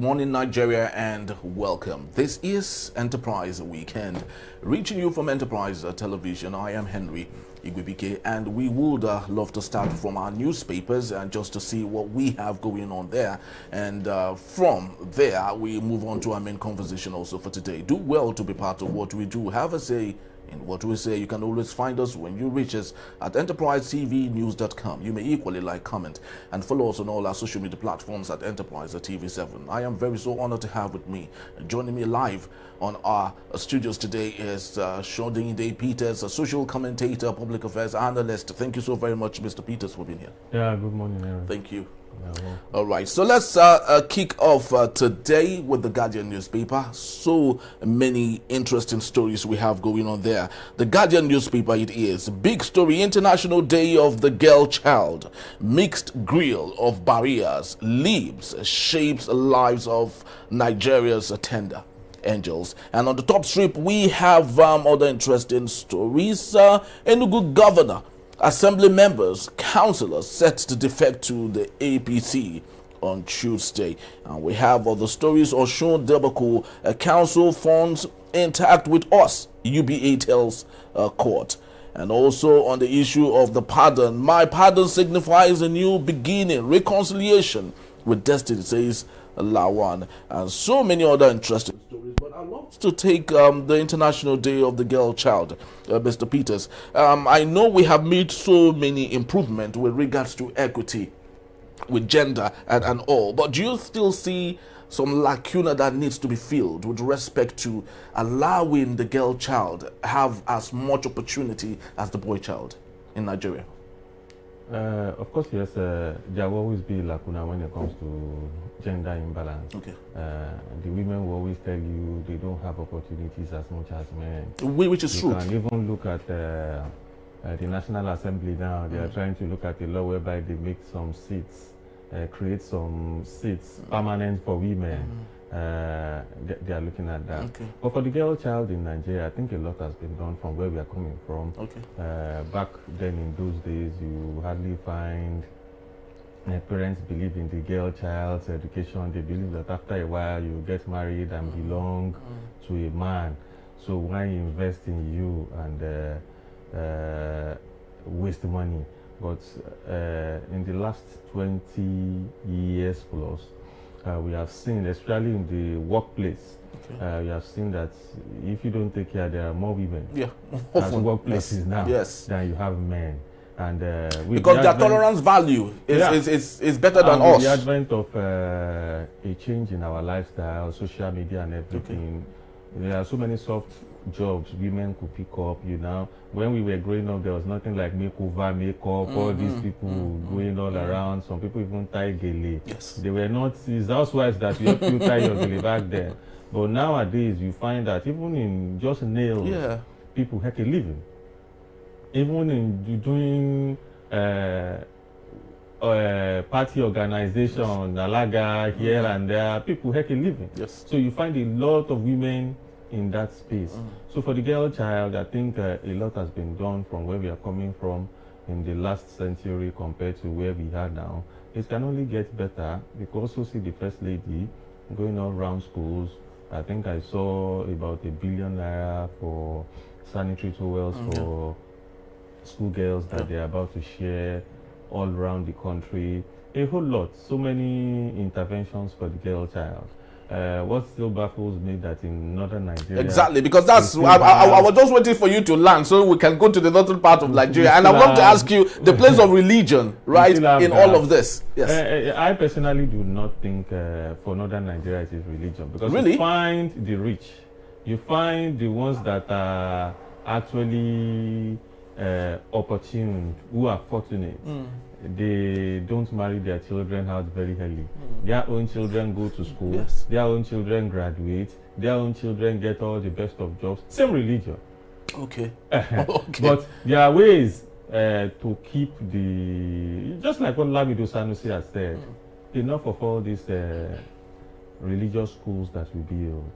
morning, Nigeria, and welcome. This is Enterprise Weekend, reaching you from Enterprise Television. I am Henry Igwebike, and we would love to start from our newspapers and just to see what we have going on there. And from there, we move on to our main conversation also for today. Do well to be part of what we do. Have a say in what we say. You can always find us when you reach us at EnterpriseTVnews.com. You may equally like, comment, and follow us on all our social media platforms at EnterpriseTV7. I am very so honored to have with me, joining me live on our studios today is Shodinde Peters, a social commentator, public affairs analyst. Thank you so very much, Mr. Peters, for being here. Yeah, good morning, Aaron. Thank you. Yeah, all right, so let's kick off today with the Guardian newspaper. So many interesting stories we have going on there. The Guardian newspaper, it is big story: International Day of the Girl Child. Mixed grill of barriers leaves shapes lives of Nigeria's tender angels. And on the top strip, we have other interesting stories. Enugu governor, assembly members, councillors set to defect to the APC on Tuesday. And we have other stories. Oshun Debaku, council funds intact with us, UBA tells court. And also on the issue of the pardon, my pardon signifies a new beginning, reconciliation with destiny, says Lawan, and so many other interesting stories. But I'd love to take the International Day of the Girl Child, Mr. Peters. I know we have made so many improvements with regards to equity, with gender and all, but do you still see some lacuna that needs to be filled with respect to allowing the girl child have as much opportunity as the boy child in Nigeria? Of course, yes, there will always be lacuna when it comes to gender imbalance. Okay. The women will always tell you they don't have opportunities as much as men. Which is true. You can even look at the National Assembly now. They are trying to look at a law whereby they make some seats, create some seats permanent for women. They are looking at that. Okay. But for the girl child in Nigeria, I think a lot has been done from where we are coming from. Okay. Back then in those days, you hardly find parents believe in the girl child's education. They believe that after a while you get married and belong to a man. So why invest in you and waste money? But in the last 20 years plus, we have seen, especially in the workplace, we have seen that if you don't take care, there are more women as workplaces now than you have men. And because their tolerance value is better than us. With the advent of a change in our lifestyle, social media and everything, there are so many soft jobs women could pick up. You know, when we were growing up, there was nothing like makeover, makeup, all these people going all around. Some people even tie gele. Yes. They were not these housewives that you have to tie your gele back then. But nowadays, you find that even in just nails, people make a living. Even in doing party organization, Alaga here and there, people make a living. Yes. So you find a lot of women in that space. So for the girl child, I think a lot has been done from where we are coming from in the last century compared to where we are now. It can only get better. You can also see the First Lady going all around schools. I think I saw about ₦1 billion for sanitary towels for schoolgirls that they're about to share all around the country. A whole lot. So many interventions for the girl child. What still baffles me that in northern Nigeria... Exactly, because that's... I was just waiting for you to land so we can go to the northern part of Nigeria. And I want to ask you the place of religion, right, in all of this. Yes. I personally do not think for northern Nigeria it is religion. Because you find the rich. You find the ones that are actually opportune, who are fortunate. They don't marry their children out very early. Their own children go to school, their own children graduate, their own children get all the best of jobs. Same religion. Okay. But there are ways to keep the, just like what Lamido Sanusi has said, enough of all these religious schools that we build,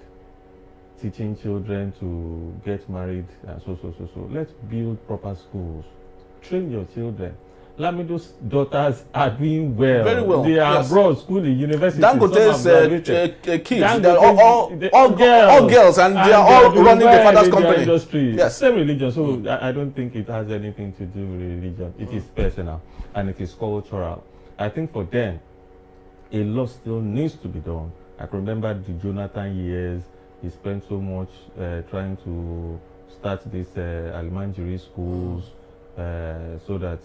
teaching children to get married and so. Let's build proper schools. Train your children. Lamido's daughters are doing well. Very well. They are Yes. abroad, schooling, university. Dangote's kids, they're all girls, girls, and they are all running the father's company. Industry. Yes. Same religion. So I don't think it has anything to do with religion. It is personal and it is cultural. I think for them, a lot still needs to be done. I can remember the Jonathan years. He spent so much trying to start these Almanjiri schools so that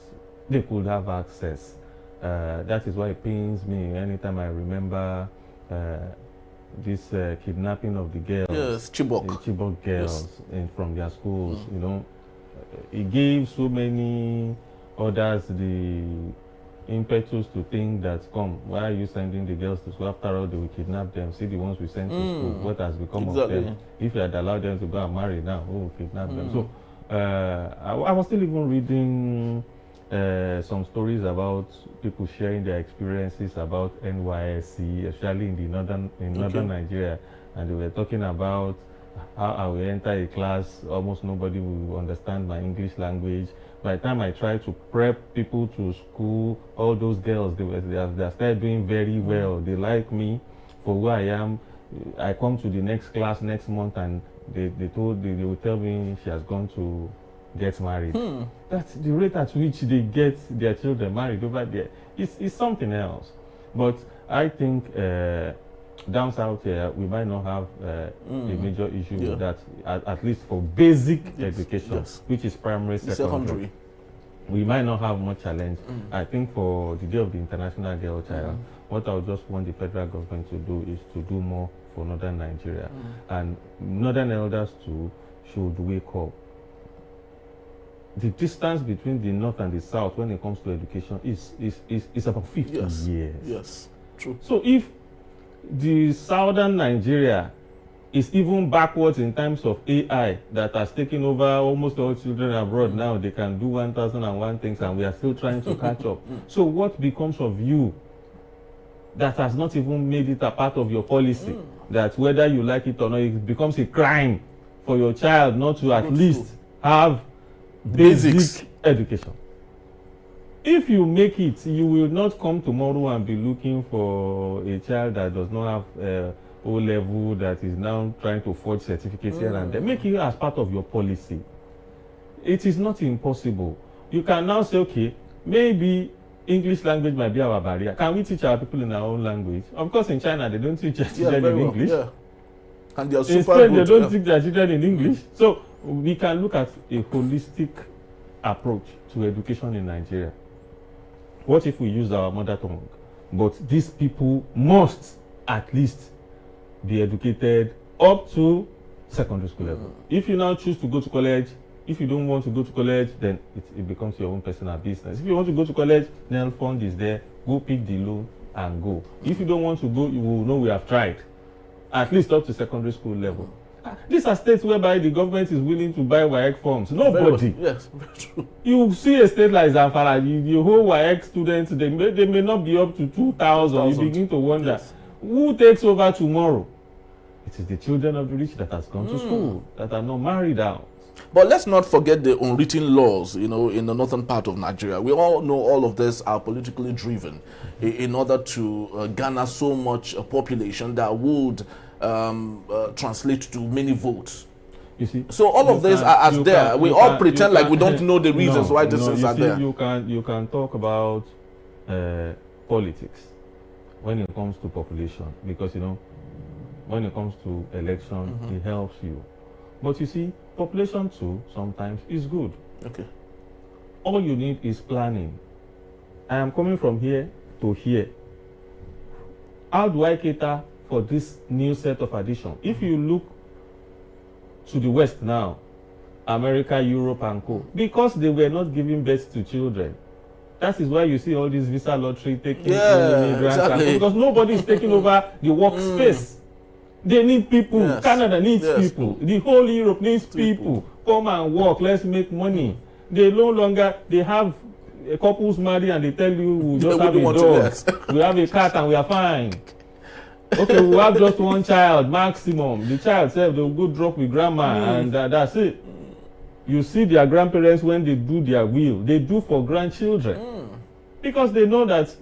they could have access. That is why it pains me anytime I remember this kidnapping of the girls. Yes, Chibok. The Chibok girls from their schools. You know, it gave so many others the impetus to think that, come, why are you sending the girls to school? After all, they will kidnap them. See the ones we sent to school. What has become of them? If you had allowed them to go and marry now, who will kidnap them? So I was still even reading some stories about people sharing their experiences about NYSC, especially in the northern Nigeria, and they were talking about how I will enter a class, almost nobody will understand my English language. By the time I try to prep people to school, all those girls, they started doing very well. They like me for who I am. I come to the next class next month, and they will tell me she has gone to get married. That's the rate at which they get their children married over there. It's something else. But I think down south here, we might not have a major issue with that, at least for basic education, which is primary, secondary. We might not have much challenge. I think for the Day of the International Girl Child, what I would just want the federal government to do is to do more for northern Nigeria. And northern elders too should wake up. The distance between the north and the south when it comes to education is about 50 years. Yes, true. So if the southern Nigeria is even backwards in terms of AI that has taken over almost all children abroad now, they can do 1001 things, and we are still trying to catch up. So what becomes of you that has not even made it a part of your policy, that whether you like it or not, it becomes a crime for your child not to at least have basic education? If you make it, you will not come tomorrow and be looking for a child that does not have O-level, that is now trying to forge certificates here and there. Make it as part of your policy. It is not impossible. You can now say, okay, maybe English language might be our barrier. Can we teach our people in our own language? Of course, in China, they don't teach their children in English. And they are super in Spain, good, they don't teach their children in English. So we can look at a holistic approach to education in Nigeria. What if we use our mother tongue? But these people must at least be educated up to secondary school level. If you now choose to go to college, if you don't want to go to college, then it becomes your own personal business. If you want to go to college, NEL fund is there. Go pick the loan and go. If you don't want to go, you will know we have tried. At least up to secondary school level. These are states whereby the government is willing to buy WAEC forms. Nobody. Yes, very true. You see a state like Zamfara, the whole WAEC students, they may not be up to 2,000. You begin to wonder, who takes over tomorrow? It is the children of the rich that has gone to school, that are not married out. But let's not forget the unwritten laws, in the northern part of Nigeria. We all know all of this are politically driven in order to garner so much population that would translate to many votes. You see, so all of this are as there. We all pretend like we don't know the reasons why these things are there. You can talk about politics when it comes to population, because when it comes to election, it helps you. But you see, population too sometimes is good. Okay. All you need is planning. I am coming from here to here. How do I cater for this new set of addition? If you look to the West now, America, Europe, and co, because they were not giving birth to children. That is why you see all this visa lottery taking exactly. Because nobody is taking over the workspace. They need people. Yes. Canada needs people. The whole Europe needs people. Come and work. Let's make money. They no longer, they have couples marry and they tell you we just have a dog. We have a cat and we are fine. Okay, we have just one child maximum. The child said they'll go drop with grandma and that's it. You see their grandparents when they do their will, they do for grandchildren. Because they know that,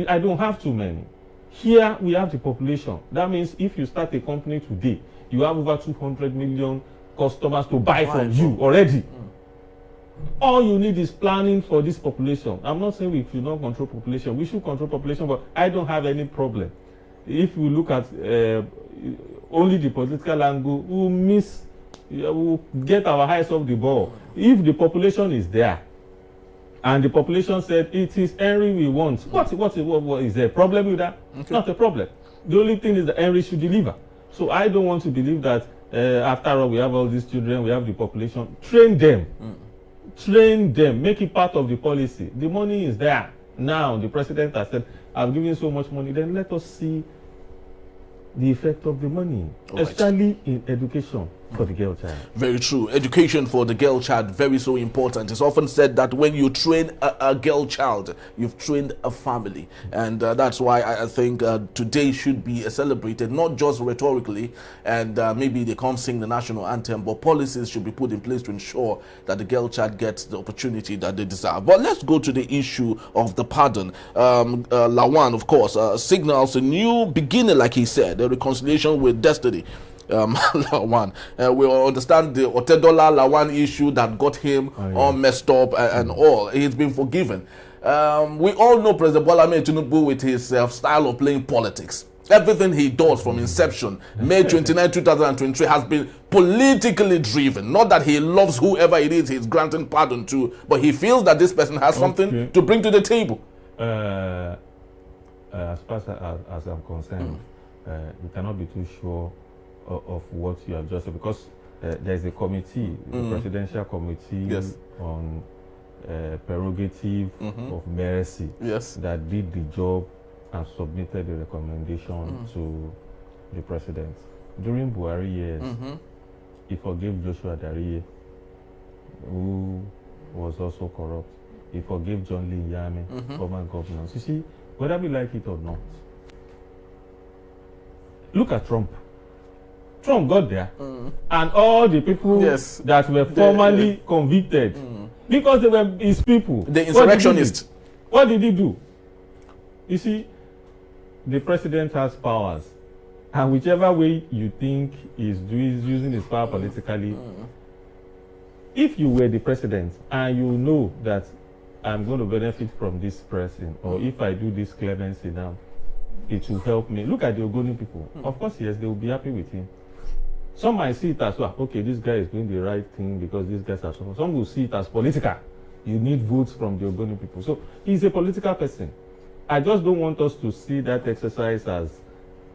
I don't have too many. Here we have the population. That means if you start a company today, you have over 200 million customers to buy from you already. All you need is planning for this population. I'm not saying we should not control population. We should control population, but I don't have any problem. If we look at only the political angle, we'll get our eyes off the ball. If the population is there, and the population said it is Henry we want, what is there a problem with that? Okay. Not a problem. The only thing is that Henry should deliver. So I don't want to believe that after all we have all these children, we have the population. Train them. Train them. Make it part of the policy. The money is there. Now the president has said, I've given so much money. Then let us see the effect of the money, especially in education for the girl child. Very true. Education for the girl child, very so important. It's often said that when you train a girl child, you've trained a family. And that's why I think today should be celebrated, not just rhetorically, and maybe they can't sing the national anthem, but policies should be put in place to ensure that the girl child gets the opportunity that they deserve. But let's go to the issue of the pardon. Lawan, of course, signals a new beginning, like he said, a reconciliation with destiny. Lawan, we understand the Otedola Lawan issue that got him all messed up and all. He's been forgiven. We all know President Bola Ahmed Tinubu with his style of playing politics. Everything he does from inception, May 29, 2023, has been politically driven. Not that he loves whoever it is he's granting pardon to, but he feels that this person has something to bring to the table. As far as I'm concerned, we cannot be too sure of what you have just said, because there's a committee, the presidential committee on prerogative of mercy that did the job and submitted the recommendation to the president. During Buhari years, he forgave Joshua Dariye, who was also corrupt. He forgave John Lee Yame, former governor. You see, whether we like it or not, look at Trump. Trump got there, and all the people that were formerly convicted, because they were his people. The insurrectionists. What did he do? You see, the president has powers, and whichever way you think he's using his power politically, if you were the president and you know that I'm going to benefit from this person, or if I do this clemency now, it will help me. Look at the Ogoni people. Of course, yes, they will be happy with him. Some might see it as, well, okay, this guy is doing the right thing because these guys are so. Some will see it as political. You need votes from the Ogoni people. So he's a political person. I just don't want us to see that exercise as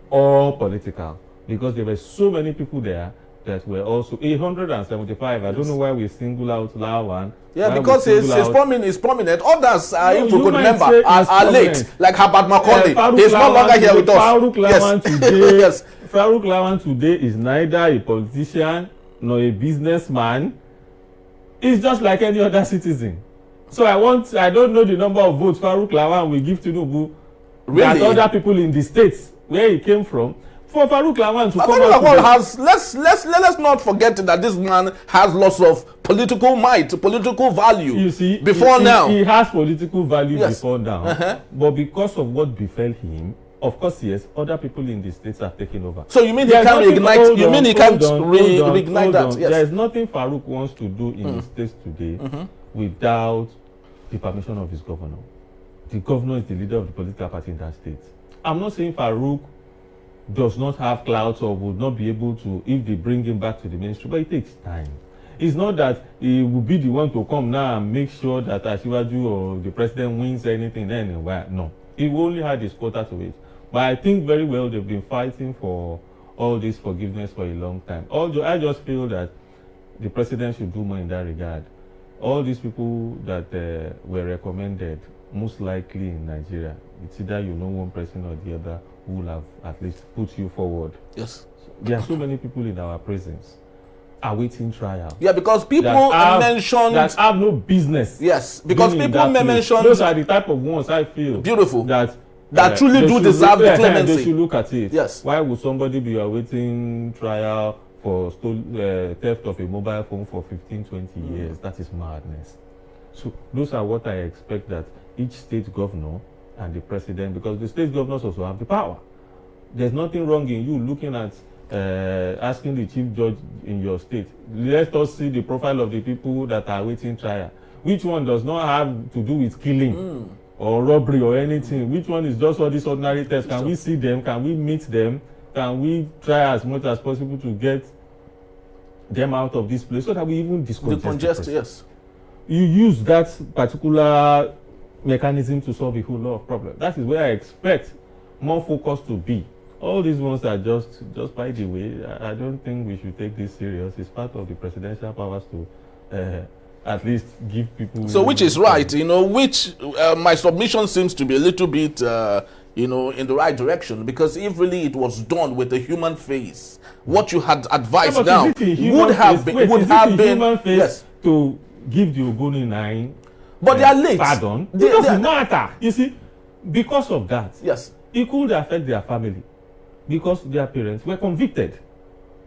all political, because there were so many people there that were also 875. I don't know why we single out Lawan. Yeah, because it's prominent. Others, if we could remember, are late. Like Herbert Macaulay. He's no longer here with us. Farouk Lawan today, Farouk Lawan today is neither a politician nor a businessman. He's just like any other citizen. So I don't know the number of votes Farouk Lawan will give Tinubu that other people in the states where he came from. For Farouk Lawan to come out has, let's not forget that this man has lots of political might, political value. You see, now he has political value before now, but because of what befell him, of course, yes, other people in the states are taking over. So you mean he can't reignite? You mean he can't reignite that? Yes. There is nothing Farouk wants to do in the states today without the permission of his governor. The governor is the leader of the political party in that state. I'm not saying Farouk does not have clout or would not be able to if they bring him back to the ministry, but it takes time. It's not that he will be the one to come now and make sure that Asiwaju or the president wins anything anywhere. No, he only had his quota to it. But I think very well they've been fighting for all this forgiveness for a long time. Although I just feel that the president should do more in that regard. All these people that were recommended, most likely in Nigeria, it's either you know one person or the other who will have at least put you forward. Yes. There are so many people in our prisons awaiting trial. Yeah, because people mentioned that have no business. Yes, because people mentioned those are the type of ones I feel beautiful that truly do deserve the clemency. They should look at it. Yes. Why would somebody be awaiting trial for theft of a mobile phone for 15-20 years? That is madness. So those are what I expect that each state governor and the president, because the state governors also have the power. There's nothing wrong in you looking at asking the chief judge in your state, let us see the profile of the people that are waiting trial. Which one does not have to do with killing or robbery or anything? Which one is just all these ordinary tests? Can we see them? Can we meet them? Can we try as much as possible to get them out of this place so that we even decongest? Yes. You use that particular mechanism to solve a whole lot of problems. That is where I expect more focus to be. All these ones are just by the way. I don't think we should take this serious. It's part of the presidential powers to at least give people. So, which is right, which my submission seems to be a little bit, in the right direction, because if really it was done with a human face, what you had advised now would have been human face, yes, to give the Ogoni 9. But they are late. Pardon. It doesn't matter. You see, because of that, yes, it could affect their family because their parents were convicted.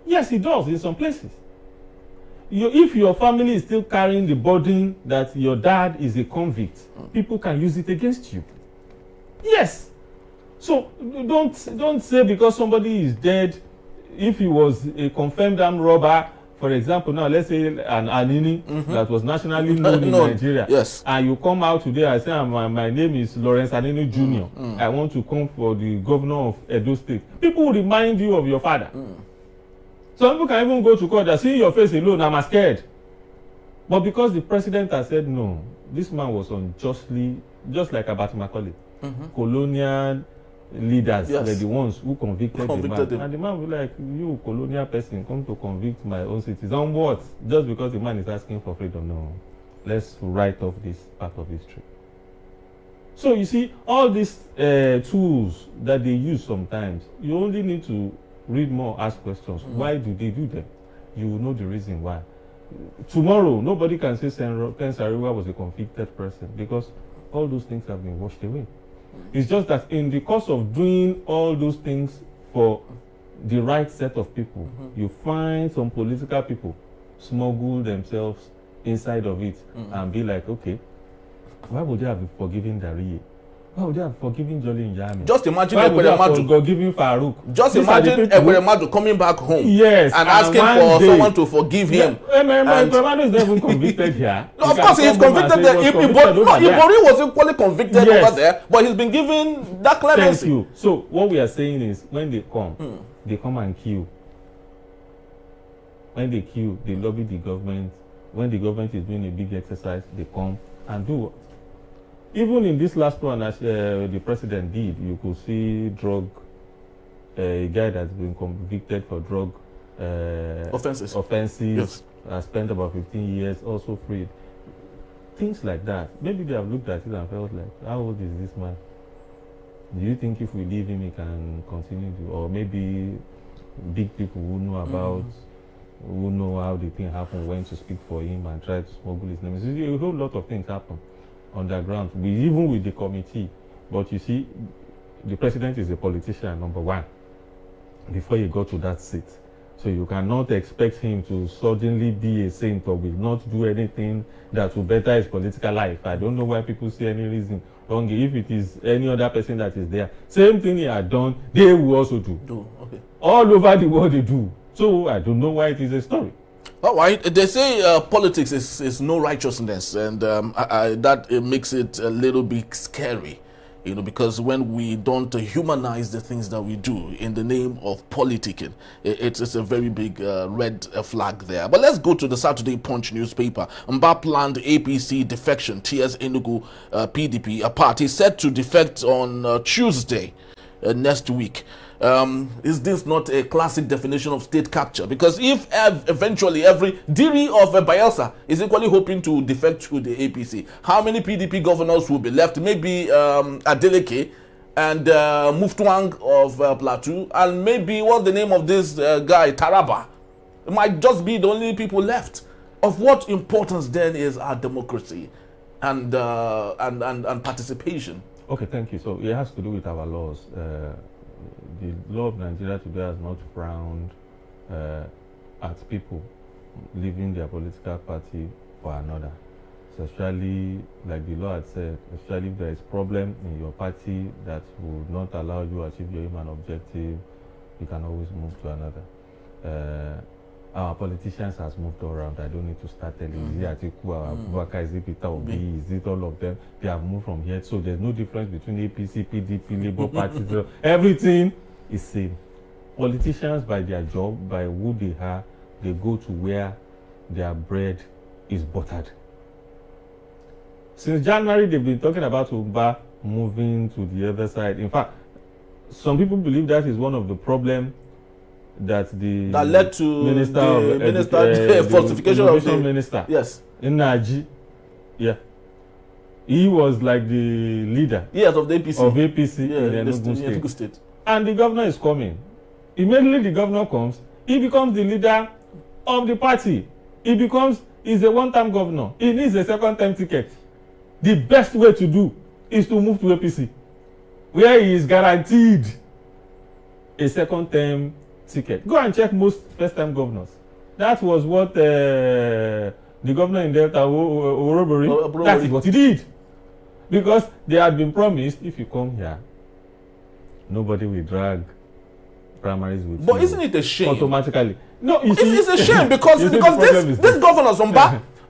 Yes, it does in some places. If your family is still carrying the burden that your dad is a convict, people can use it against you. Yes. So don't say because somebody is dead, if he was a confirmed armed robber, for example, now let's say an Anini that was nationally known in Nigeria, yes, and you come out today and say, my name is Lawrence Anini Jr. I want to come for the governor of Edo State. People will remind you of your father. Some people can even go to court and see your face alone, I'm scared. But because the president has said no, this man was unjustly, just like Abati Macaulay, colonial leaders were the ones who convicted the man. him. And the man will be like, you colonial person come to convict my own citizens. On what? Just because the man is asking for freedom? No. Let's write off this part of history. So you see, all these tools that they use sometimes, you only need to read more, ask questions. Why do they do them? You will know the reason why. Tomorrow, nobody can say Ken Sariwa was a convicted person because all those things have been washed away. It's just that in the course of doing all those things for the right set of people, you find some political people smuggle themselves inside of it and be like, okay, why would they have forgiven Dariye? Why would they have forgiven Jolly Njami? Just imagine forgiving Farouk. Just imagine Ekweremadu coming back home, yes, and asking for someone to forgive him. Ekweremadu is not even convicted here. No, of course, he's convicted there. Ibori was equally convicted over there, but he's been given that clemency. Thank you. So what we are saying is, when they come and queue. When they queue, they lobby the government. When the government is doing a big exercise, they come and do what? Even in this last one, as the president did, you could see a guy that's been convicted for drug offenses, yes, has spent about 15 years, also freed. Things like that. Maybe they have looked at it and felt like, how old is this man? Do you think if we leave him, he can continue to, or maybe big people who know about, who know how the thing happened, went to speak for him and try to smuggle his name. So a whole lot of things happen underground, even with the committee. But you see, the president is a politician, number one, before he got to that seat. So you cannot expect him to suddenly be a saint or will not do anything that will better his political life. I don't know why people see any reason wrong. If it is any other person that is there, same thing he had done, they will also do. Okay. All over the world they do. So I don't know why it is a story. All right, they say politics is no righteousness, and that makes it a little bit scary, because when we don't humanize the things that we do in the name of politicking, it's a very big red flag there. But let's go to the Saturday Punch newspaper. Mba planned APC defection, tears Enugu PDP apart. He's set to defect on Tuesday next week. Is this not a classic definition of state capture? Because if eventually every Diri of Bayelsa is equally hoping to defect to the APC, how many PDP governors will be left? Maybe Adeleke and Muftuang of Plateau, and maybe what's the name of this guy, Taraba? It might just be the only people left. Of what importance then is our democracy and participation? Okay, thank you. So it has to do with our laws. The law of Nigeria today has not frowned at people leaving their political party for another. especially like the law had said, especially if there is problem in your party that will not allow you to achieve your aim and objective, you can always move to another. Our politicians has moved around. I don't need to start telling you. Is it Atiku, Abubakar, is it Peter Obi, is it all of them? They have moved from here. So there's no difference between APC, PDP, Labour Party. So everything is same. Politicians, by their job, by who they are, they go to where their bread is buttered. Since January, they've been talking about Uba moving to the other side. In fact, some people believe that is one of the problems that led to the falsification of the minister. Yes. In Naji. Yeah. He was like the leader. Yes, of the APC. Of APC in Enugu State. And the governor is coming. Immediately the governor comes, he becomes the leader of the party. He's a one-time governor. He needs a second-time ticket. The best way to do is to move to APC, where he is guaranteed a second-term ticket. Go and check most first-time governors. That was what the governor in Delta, Orobori, that is what he did. Because they had been promised, if you come here, nobody will drag primaries with you. But isn't it a shame? Automatically. No, it's a shame because this governor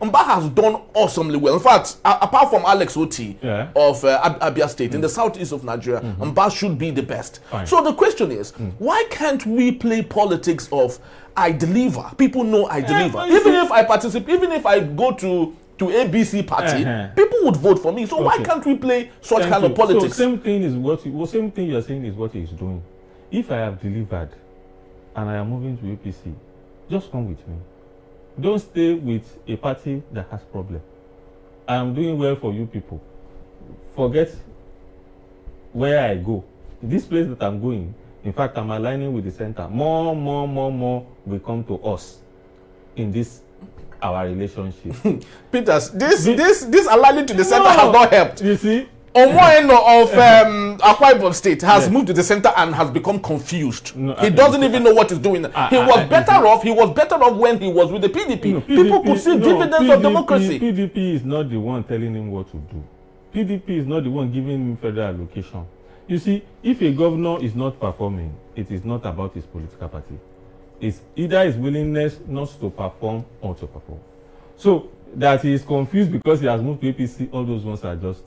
Mba has done awesomely well. In fact, apart from Alex Oti of Abia State in the southeast of Nigeria, Mba should be the best. Fine. So the question is, why can't we play politics of I deliver? People know I deliver. Even if I participate, even if I go to ABC party, people would vote for me. So why can't we play such kind of politics? So same thing you're saying is what he's doing. If I have delivered and I am moving to APC, just come with me. Don't stay with a party that has problem. I am doing well for you people. Forget where I go. This place that I'm going, in fact, I'm aligning with the center. More will come to us in this our relationship. Peters, this aligning to the center has not helped. You see? Omoeno of Akwa Ibom State has moved to the center and has become confused. No, he doesn't even know what he's doing. He was better off when he was with the PDP. No, people could see dividends of democracy. PDP is not the one telling him what to do. PDP is not the one giving him federal allocation. You see, if a governor is not performing, it is not about his political party. It's either his willingness not to perform or to perform. So that he is confused because he has moved to APC, all those ones are just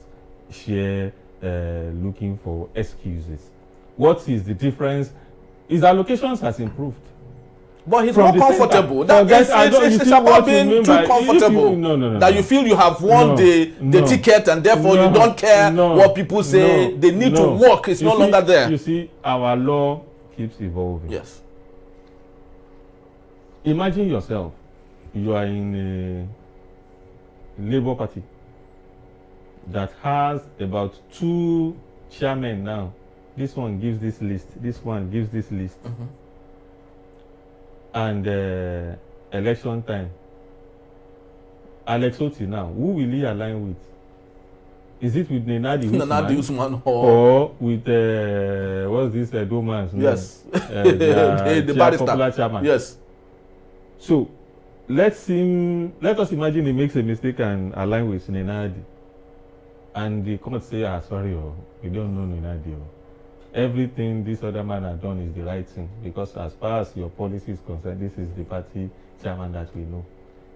looking for excuses. What is the difference? His allocations has improved. But he's more comfortable. It's about being too comfortable. That you feel you have won the ticket and therefore you don't care what people say. They need to work. It's no longer there. You see, our law keeps evolving. Yes. Imagine yourself. You are in a Labour Party that has about 2 chairmen now. This one gives this list. This one gives this list. And election time. Alex Oti now, who will he align with? Is it with Nenadi Usman or with what's this Domans? Yes, the barrister. Popular chairman. Yes. So let us imagine he makes a mistake and align with Nenadi. And they come and say, sorry, we don't know Nenadi. Everything this other man has done is the right thing, because as far as your policy is concerned, this is the party chairman that we know.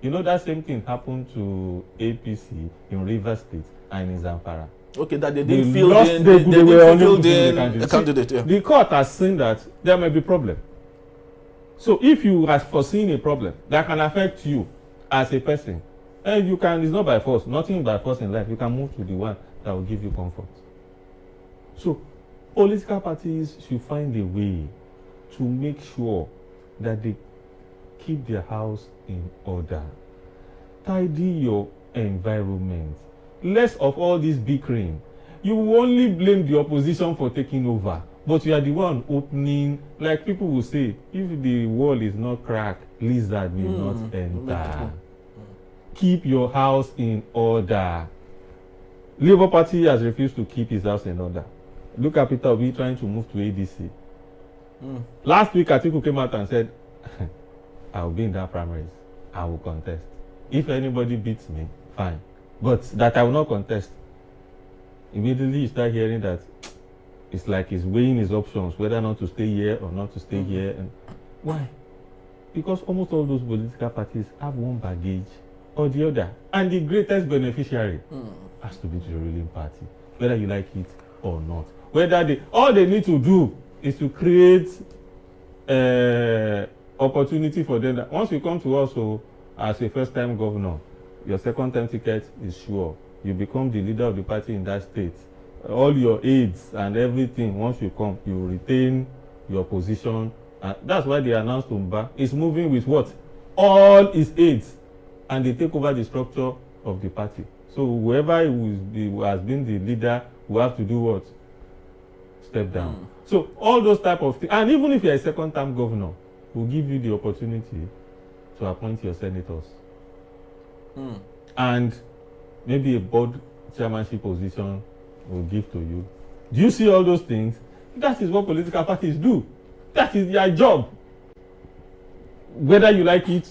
You know, that same thing happened to APC in Rivers State and in Zamfara. Okay, that they didn't feel the candidate. Yeah. The court has seen that there may be problem. So if you have foreseen a problem that can affect you as a person, and you can, it's not by force, nothing by force in life, you can move to the one that will give you comfort. So political parties should find a way to make sure that they keep their house in order. Tidy your environment. Less of all this bickering. You will only blame the opposition for taking over, but you are the one opening. Like people will say, if the wall is not cracked, lizard will not enter. Keep your house in order. Labour Party has refused to keep his house in order. Look at Peter Obi trying to move to ADC. Last week, Atiku came out and said, I will be in that primaries. I will contest. If anybody beats me, fine. but that I will not contest. Immediately you start hearing that it's like he's weighing his options, whether or not to stay here or not to stay here. And why? Because almost all those political parties have one baggage or the other. And the greatest beneficiary has to be the ruling party, whether you like it or not. All they need to do is to create opportunity for them. That once you come to us as a first-time governor, your second-time ticket is sure. You become the leader of the party in that state. All your aides and everything, once you come, you retain your position. And that's why they announced Umba is moving with what? All his aides. And they take over the structure of the party. So whoever has been the leader will have to do what? Step down. So all those type of things. And even if you're a second-term governor, we'll give you the opportunity to appoint your senators. And maybe a board chairmanship position will give to you. Do you see all those things? That is what political parties do. That is their job. Whether you like it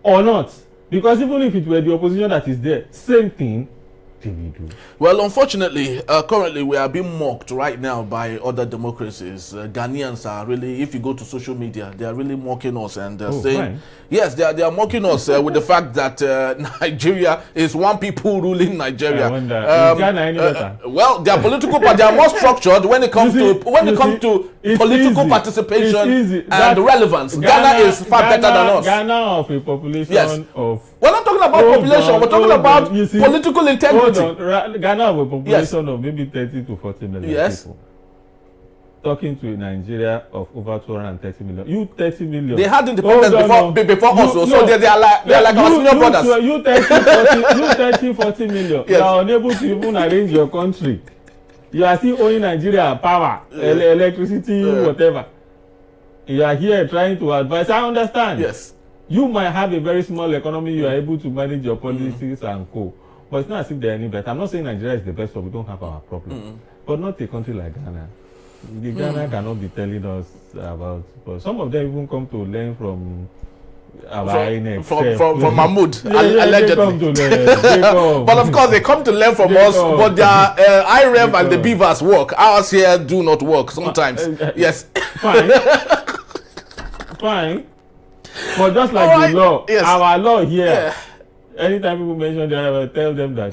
or not. Because even if it were the opposition that is there, same thing they will do. Well, unfortunately, currently we are being mocked right now by other democracies. Ghanaians are really, if you go to social media, they are really mocking us and saying, fine. yes, they are mocking us with the fact that Nigeria is one people ruling Nigeria. I wonder, is Ghana any better? Well, their political party are more structured when it comes to political participation and relevance. Ghana is far better than us. Ghana of a population of. We're not talking about population. We're talking about political integrity. Ghana of a population of maybe 30 to 40 million people. Talking to a Nigeria of over 230 million. You 30 million. They had independence before us, so they are like our senior brothers. You 30, 40 million. You are unable to even arrange your country. You are still owing Nigeria power, electricity, whatever. You are here trying to advise. I understand. Yes. You might have a very small economy. You are able to manage your policies and co. But it's not as if they're any better. I'm not saying Nigeria is the best, but we don't have our problem. But not a country like Ghana. The Ghana cannot be telling us about. But some of them even come to learn from our INEC. From Mahmoud, allegedly. But of course, they come to learn from us. But their IREV and the beavers work. Ours here do not work sometimes. Yes. Fine. Fine. But just like the law, our law here, anytime people mention that, I will tell them that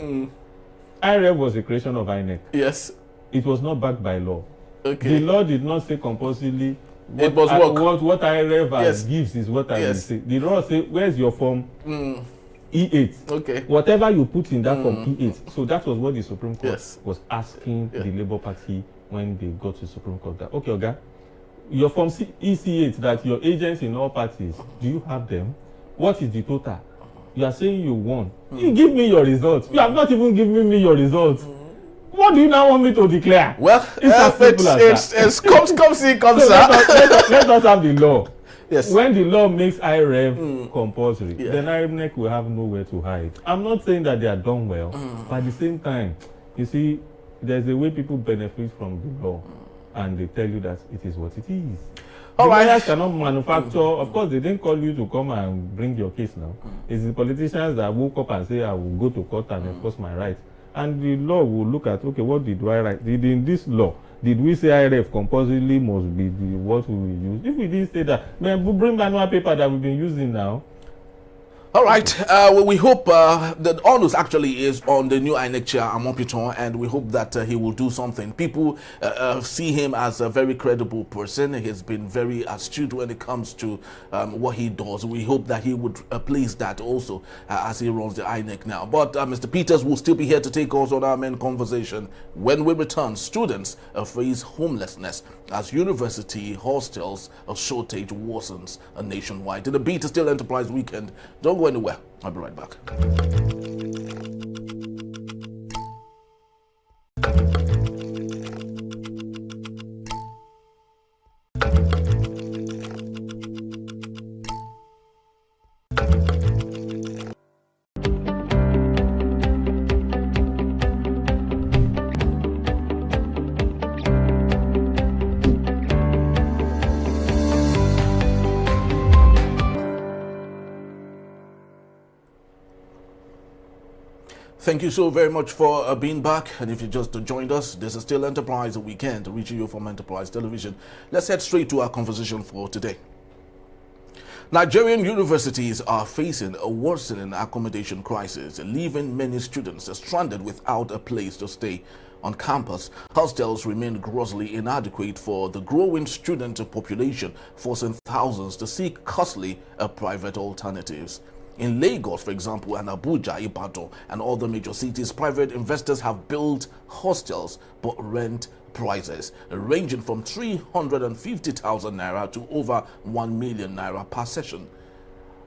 IREV was a creation of INEC. Yes. It was not backed by law. Okay. The law did not say compulsorily it was work. What IREV gives is what I will say. The law say, where's your form E8? Okay. Whatever you put in that form E8. So that was what the Supreme Court was asking the Labour Party when they got to the Supreme Court. That, okay, Oga, your form EC8 that your agents in all parties, do you have them? What is the total? You are saying you won. You give me your results. You have not even given me your results. What do you now want me to declare? Well, it's come see, so let us have the law. Yes. When the law makes IREV compulsory, then IREV will have nowhere to hide. I'm not saying that they are done well, but at the same time, you see, there's a way people benefit from the law, and they tell you that it is what it is. The lawyers cannot manufacture. Of course, they didn't call you to come and bring your case now. It's the politicians that woke up and say, I will go to court and enforce my rights. And the law will look at, okay, what did I write? In this law, did we say IREV compulsorily must be what we will use? If we didn't say that, then bring manual paper that we've been using now. All right. Well, we hope that onus actually is on the new INEC chair, Amopiton, and we hope that he will do something. People see him as a very credible person. He's been very astute when it comes to what he does. We hope that he would place that also as he runs the INEC now. But Mr. Peters will still be here to take us on our main conversation. When we return, students face homelessness as university hostels shortage worsens nationwide. In the Beat is still Enterprise Weekend. Don't go anywhere. I'll be right back. Thank you so very much for being back. And if you just joined us, this is still Enterprise Weekend, reaching you from Enterprise Television. Let's head straight to our conversation for today. Nigerian universities are facing a worsening accommodation crisis, leaving many students stranded without a place to stay. On campus, hostels remain grossly inadequate for the growing student population, forcing thousands to seek costly private alternatives. In Lagos, for example, and Abuja, Ibadan, and other major cities, private investors have built hostels, but rent prices ranging from 350,000 naira to over 1 million naira per session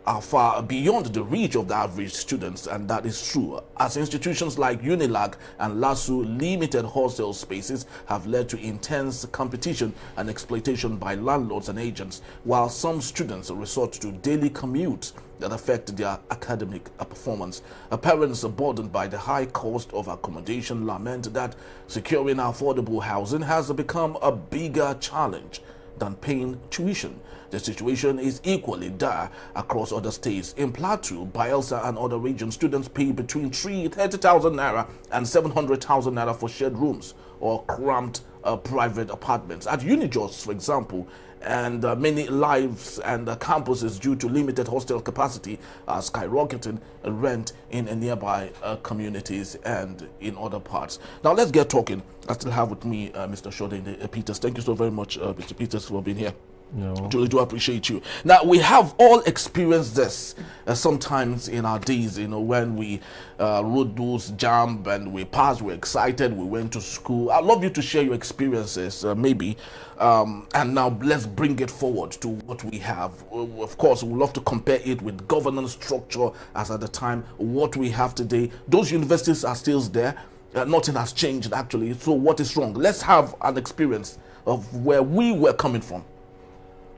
are far beyond the reach of the average students, and that is true, as institutions like UNILAG and LASU limited hostel spaces have led to intense competition and exploitation by landlords and agents, while some students resort to daily commutes that affect their academic performance. Parents burdened by the high cost of accommodation lament that securing affordable housing has become a bigger challenge than paying tuition. The situation is equally dire across other states. In Plateau, Bayelsa, and other regions, students pay between 30,000 naira and 700,000 naira for shared rooms or cramped private apartments. At UNIJOS, for example, and many lives and campuses, due to limited hostel capacity, are skyrocketing rent in nearby communities and in other parts. Now let's get talking. I still have with me Mr. Shode Peters. Thank you so very much, Mr. Peters, for being here. No. Truly do appreciate you. Now, we have all experienced this sometimes in our days, when we rode those jam and we passed, we're excited, we went to school. I'd love you to share your experiences, maybe. And now let's bring it forward to what we have. Of course, we'd love to compare it with governance structure as at the time, what we have today. Those universities are still there. Nothing has changed, actually. So what is wrong? Let's have an experience of where we were coming from.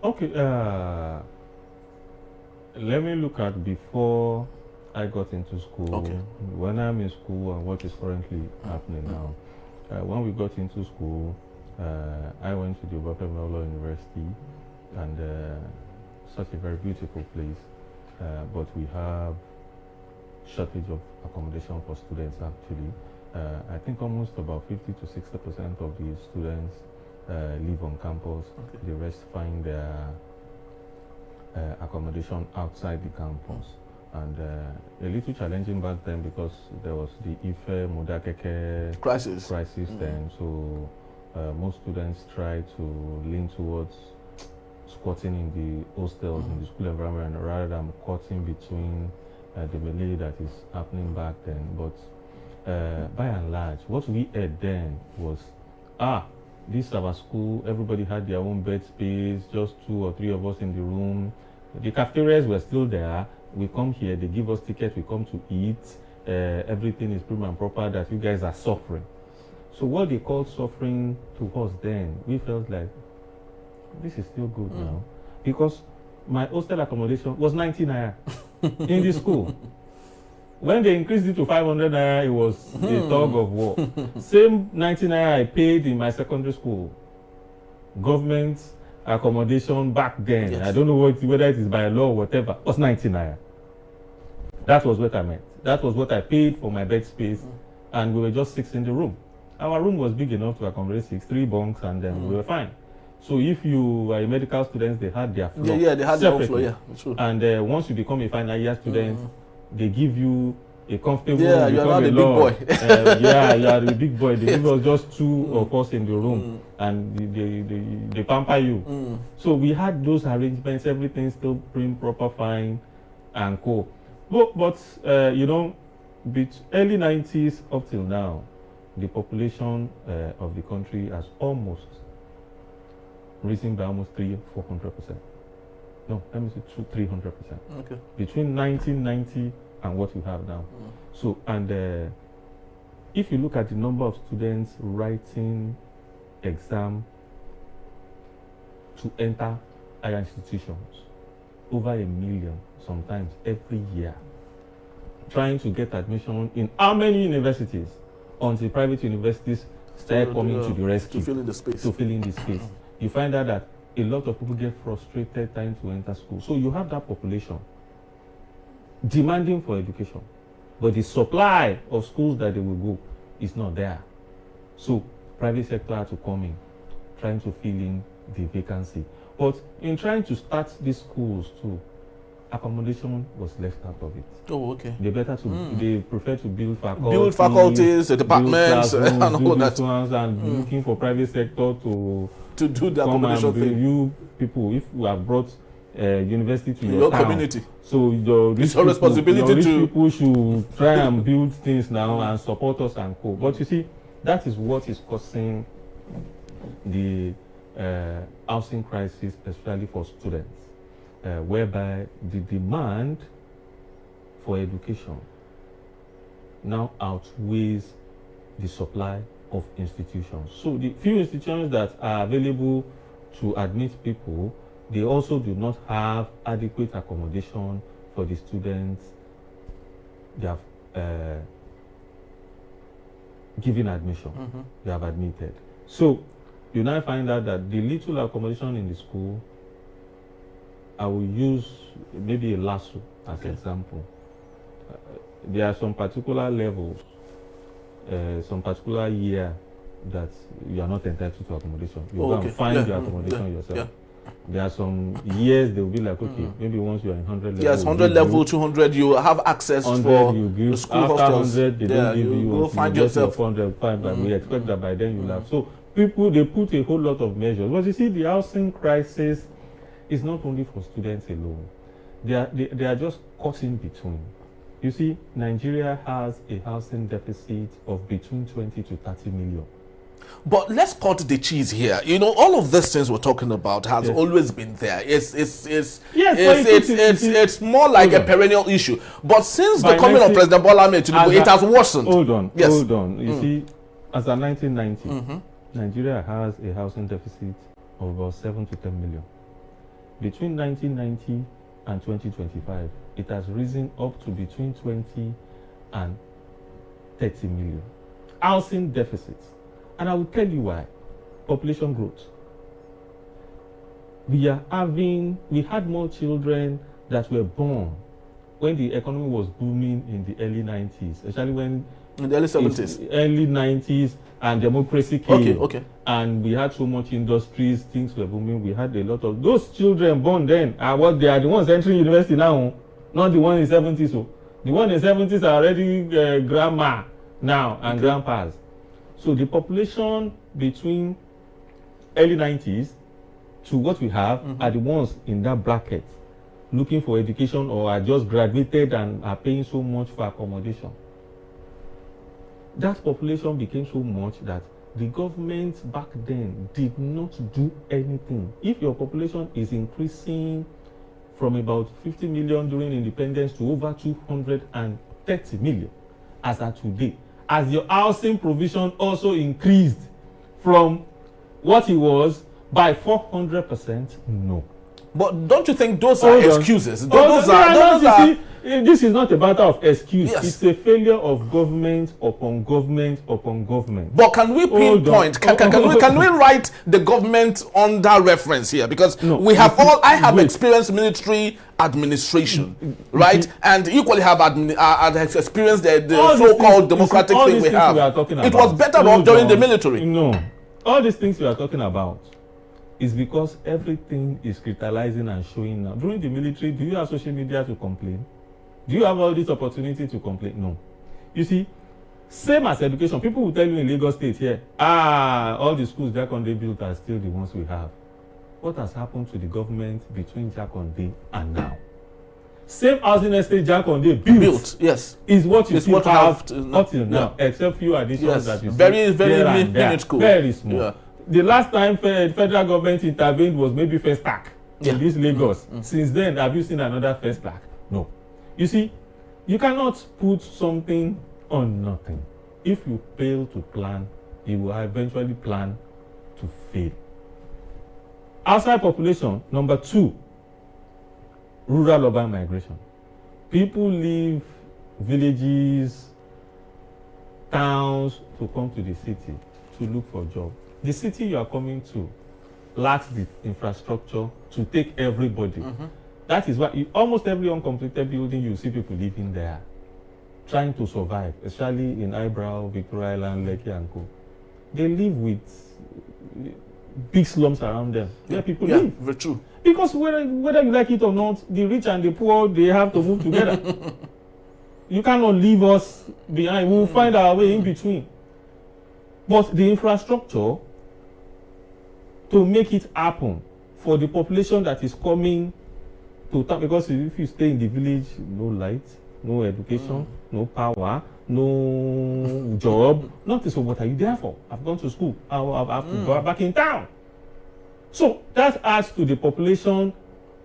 Okay, let me look at before I got into school, Okay. when I'm in school, and what is currently happening now. When we got into school, I went to the Bayelsa University, and such a very beautiful place, but we have shortage of accommodation for students actually. I think almost about 50 to 60% of the students live on campus. Okay. The rest find their accommodation outside the campus. And a little challenging back then because there was the Ife Modakeke Crisis. then. So most students try to lean towards squatting in the hostels in the school environment rather than caught in between the melee that is happening back then. But by and large, what we heard then was, this is our school, everybody had their own bed space, just 2 or 3 of us in the room. The cafeterias were still there. We come here, they give us tickets, we come to eat. Everything is prim and proper, that you guys are suffering. So what they called suffering to us then, we felt like, this is still good now. Because my hostel accommodation was 90 naira in the school. When they increased it to 500 naira, it was a tug of war. Same 90 naira I paid in my secondary school. Government accommodation back then, yes. I don't know whether it is by law or whatever, was 90 naira. That was what I meant. That was what I paid for my bed space, and we were just 6 in the room. Our room was big enough to accommodate 3 bunks, and then we were fine. So if you are a medical student, they had their floor. Yeah, they had their own floor, yeah. True. And once you become a final year student, they give you a comfortable room. You are not the big boy. Yeah, you are the big boy. They give us just 2 of us in the room, and they pamper you. So we had those arrangements, everything still prim, proper, fine, and cool. But you know, early 90s up till now, the population of the country has almost risen by almost 300-400%. No, let me say 200-300%. Okay. Between 1990 and what we have now. So, and if you look at the number of students writing exam to enter higher institutions, over 1 million sometimes every year, trying to get admission in how many universities until private universities start coming to the rescue to fill in the space. You find out that a lot of people get frustrated trying to enter school. So you have that population demanding for education. but the supply of schools that they will go is not there. So private sector had to come in, trying to fill in the vacancy. But in trying to start these schools too, accommodation was left out of it. Oh, okay. They prefer to build faculties, departments, and all that, and looking for private sector to do the accommodation thing. You people, if you have brought university to your town, community, so your responsibility people should try and build things now and support us and co. But you see, that is what is causing the housing crisis, especially for students, whereby the demand for education now outweighs the supply of institutions. So the few institutions that are available to admit people, they also do not have adequate accommodation for the students they have given admission, they have admitted. So you now find out that the little accommodation in the school, I will use maybe a LASU as an example. There are some particular levels, some particular year that you are not entitled to accommodation. You can find your accommodation yourself. Yeah. There are some years they will be like, okay, maybe once you are in 100 level. Yes, 100 level, 200, you have access for you give, the school after hostels. 100, they don't give you. Go find yourself. 405, but we expect that by then you'll have. So people, they put a whole lot of measures. But you see, the housing crisis is not only for students alone. They are just caught in between. You see, Nigeria has a housing deficit of between 20 to 30 million. But let's cut the cheese here. You know, all of these things we're talking about has always been there. It's more like a perennial issue. But since the coming of President Bola Ahmed Tinubu, it has worsened. Hold on. You see, as of 1990, Nigeria has a housing deficit of about 7 to 10 million. Between 1990 and 2025, it has risen up to between 20 and 30 million. Housing deficits. And I will tell you why. Population growth. We had more children that were born when the economy was booming in the early 90s, especially when in the early 70s. Early 90s and democracy came. Okay. And we had so much industries, things were booming. We had a lot of those children born then are they are the ones entering university now, not the ones in 70s. So the ones in 70s are already grandma now and grandpas. So the population between early 90s to what we have are the ones in that bracket looking for education or are just graduated and are paying so much for accommodation. That population became so much that the government back then did not do anything. If your population is increasing from about 50 million during independence to over 230 million as at today, as your housing provision also increased from what it was by 400%, no. But don't you think those are excuses? This is not a matter of excuse. Yes. It's a failure of government upon government upon government. But can we pinpoint? Can we write the government under reference here? Because I have experienced military administration, right? And equally have experienced the so-called democratic thing we have. It was better off during the military. No, all these things we are talking about is because everything is crystallizing and showing now. During the military, do you have social media to complain? Do you have all this opportunity to complain? No. You see, same as education. People will tell you in Lagos State here, all the schools Jack Conde built are still the ones we have. What has happened to the government between Jack Conde and now? Same housing estate Jack Conde built, yes, is what you still have up till now, except few additions that you see. Very minuscule. Very small. Yeah. The last time federal government intervened was maybe First Stack in this Lagos. Since then, have you seen another First Stack? No. You see, you cannot put something on nothing. If you fail to plan, you will eventually plan to fail. Outside population, number 2, rural-urban migration. People leave villages, towns to come to the city to look for a job. The city you are coming to lacks the infrastructure to take everybody. That is why almost every uncompleted building you see people living there. trying to survive, especially in Eyebrow, Victoria Island, Lekki and Co. They live with big slums around them where people live. Very true. Because whether you like it or not, the rich and the poor, they have to move together. You cannot leave us behind. We'll find our way in between. But the infrastructure to make it happen for the population that is coming to town, because if you stay in the village, no light, no education, no power, no job, nothing. So what are you there for? I've gone to school. I have to go back in town. So that adds to the population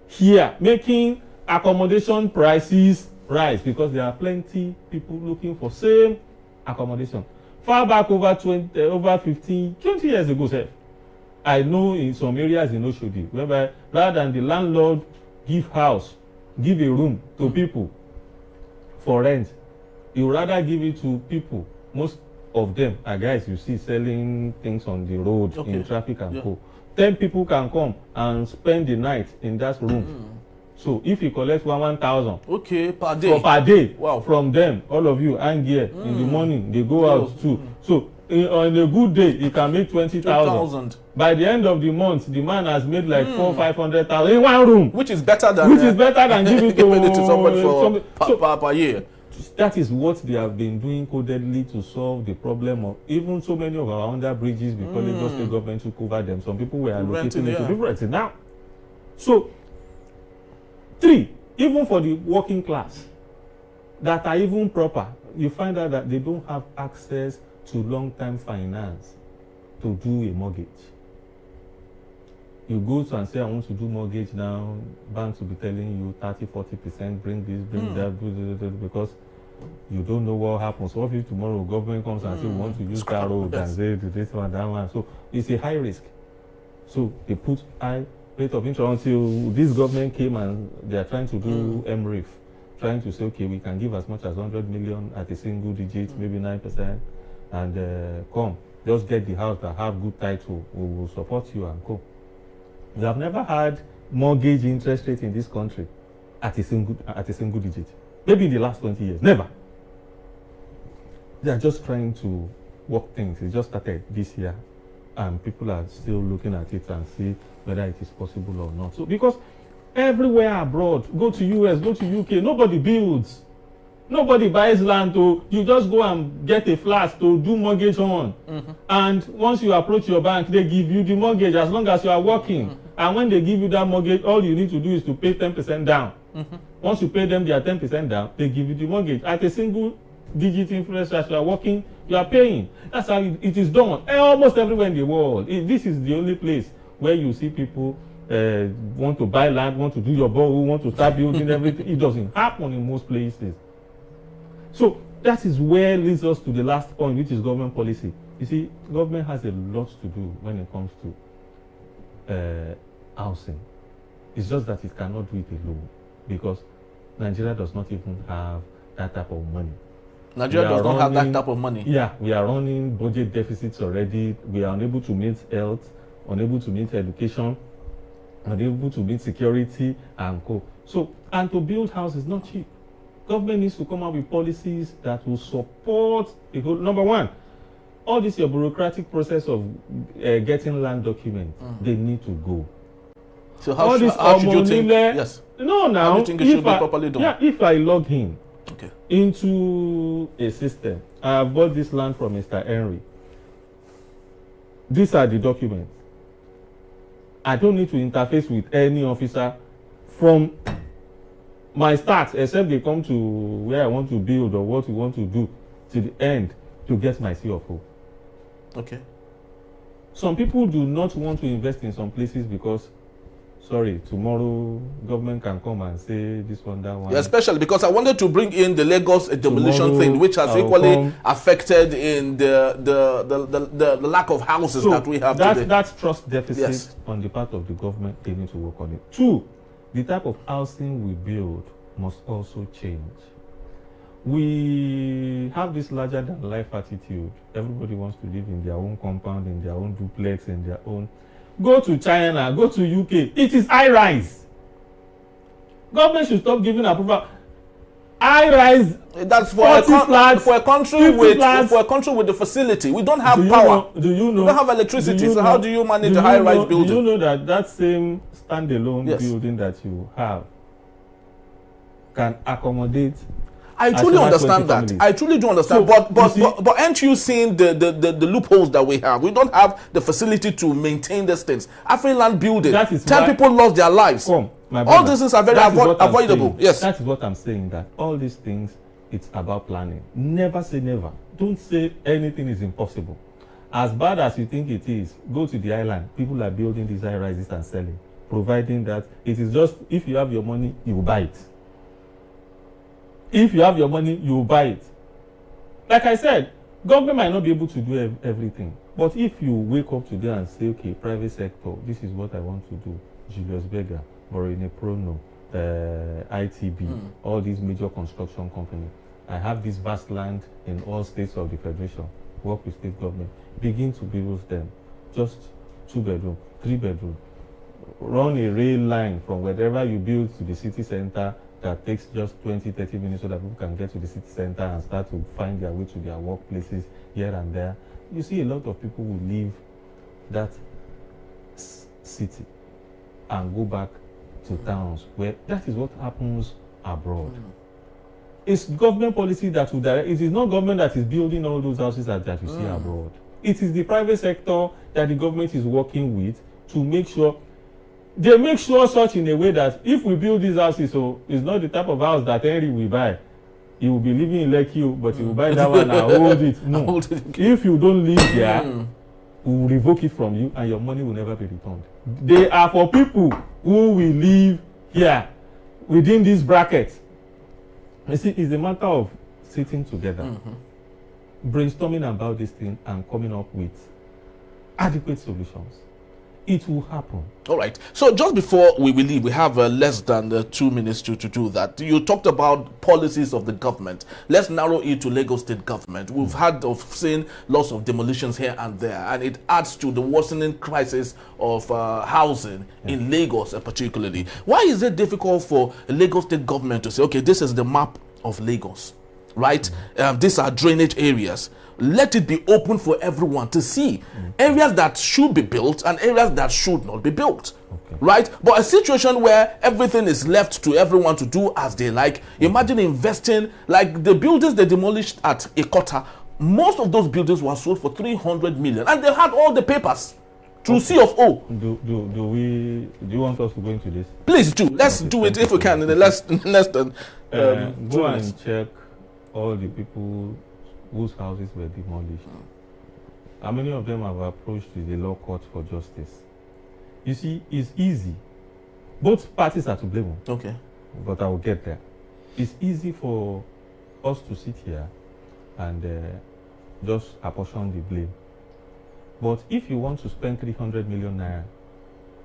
here, making accommodation prices rise because there are plenty people looking for same accommodation. Far back over 20 years ago, sir, I know in some areas in Oshodi, whereby rather than the landlord give house, give a room to people for rent, he would rather give it to people. Most of them are guys you see selling things on the road, in traffic and co. 10 people can come and spend the night in that room. So if you collect 1,000 per day, per day from them, all of you hang here in the morning, they go out too. So on a good day, he can make 20,000. By the end of the month, the man has made like 400,000-500,000 in one room, which is better than giving it to someone per year. That is what they have been doing codedly to solve the problem of even so many of our under bridges before Lagos State government took over them. Some people were allocating it to people renting now. So, 3, even for the working class that are even proper, you find out that they don't have access to long-term finance to do a mortgage. You go to and say, I want to do mortgage now, banks will be telling you 30-40%, bring this, bring that, because you don't know what happens. What if tomorrow government comes and say, we want to use that road and say, do this one, that one. So it's a high risk. So they put high rate of interest until this government came and they are trying to do MRIF, trying to say, okay, we can give as much as 100 million at a single digit, maybe 9%, and come, just get the house that have good title, we will support you and go. We have never had mortgage interest rate in this country at a single digit. Maybe in the last 20 years. Never. They are just trying to work things. It just started this year. And people are still looking at it and see whether it is possible or not. So because everywhere abroad, go to US, go to UK, nobody builds. Nobody buys land to, you just go and get a flat to do mortgage on. And once you approach your bank, they give you the mortgage as long as you are working. And when they give you that mortgage, all you need to do is to pay 10% down. Once you pay them their 10% down, they give you the mortgage. At a single digit interest as you are working, you are paying. That's how it is done. Almost everywhere in the world. This is the only place where you see people want to buy land, want to do your borehole, want to start building everything. It doesn't happen in most places. So that is where leads us to the last point, which is government policy. You see, government has a lot to do when it comes to housing. It's just that it cannot do it alone because Nigeria does not even have that type of money. Nigeria does not have that type of money. Yeah, we are running budget deficits already. We are unable to meet health, unable to meet education, unable to meet security and co. So, and to build houses is not cheap. Government needs to come up with policies that will support the whole. Number one, all this your bureaucratic process of getting land documents, they need to go. So how should you think? Yes. No, now how do you think it should be properly done? Yeah, if I log in into a system, I have bought this land from Mr. Henry. These are the documents. I don't need to interface with any officer from my start, except they come to where I want to build or what we want to do to the end to get my C of O. Okay. Some people do not want to invest in some places because, sorry, tomorrow government can come and say this one, that one. Yeah, especially because I wanted to bring in the Lagos demolition thing, which has equally affected in the lack of houses that we have today. That's trust deficit on the part of the government. They need to work on it. 2, the type of housing we build must also change. We have this larger than life attitude. Everybody wants to live in their own compound, in their own duplex, in their own. Go to China, go to UK. It is high rise. Government should stop giving approval. high-rise. That's for a country with the facility. We don't have power. We don't have electricity. So how do you manage a high-rise building? Do you know that same standalone building that you have can accommodate? I truly understand that. Families. I truly do understand. So, but aren't you seeing the loopholes that we have? We don't have the facility to maintain these things. Afriland building, 10 people lost their lives. All these things are very avoidable. Yes. That is what I'm saying, that all these things, it's about planning. Never say never. Don't say anything is impossible. As bad as you think it is, go to the island. People are building these high rises and selling, providing that it is just, if you have your money, you will buy it. If you have your money, you will buy it. Like I said, government might not be able to do everything. But if you wake up today and say, okay, private sector, this is what I want to do. Julius Berger, Morine Prono, ITB, all these major construction companies. I have this vast land in all states of the federation. Work with state government. Begin to build them. Just 2-bedroom, 3-bedroom. Run a rail line from wherever you build to the city center that takes just 20-30 minutes so that people can get to the city center and start to find their way to their workplaces here and there. You see a lot of people who leave that city and go back to towns where that is what happens abroad. It's government policy that will direct. It is not government that is building all those houses that you see abroad. It is the private sector that the government is working with to make sure. They make sure such in a way that if we build these houses, so it's not the type of house that Henry will buy. He will be living in Lekki, but he will buy that one and hold it. No. If you don't live there, we will revoke it from you and your money will never be returned. They are for people who will live here within this bracket. You see, it's a matter of sitting together, brainstorming about this thing and coming up with adequate solutions. It will happen. All right. So just before we leave, we have less than 2 minutes to do that. You talked about policies of the government. Let's narrow it to Lagos State government. We've seen lots of demolitions here and there, and it adds to the worsening crisis of housing in Lagos particularly. Why is it difficult for Lagos State government to say, okay, this is the map of Lagos, right? These are drainage areas. Let it be open for everyone to see areas that should be built and areas that should not be built, right? But a situation where everything is left to everyone to do as they like. Imagine investing, like the buildings they demolished at Ikota. Most of those buildings were sold for 300 million and they had all the papers through C of O. Do you want us to go into this? Please do. Let's do it if we can in the less than go and check all the people whose houses were demolished. How many of them have approached the law court for justice? You see, it's easy. Both parties are to blame. Okay. But I will get there. It's easy for us to sit here and just apportion the blame. But if you want to spend 300 million naira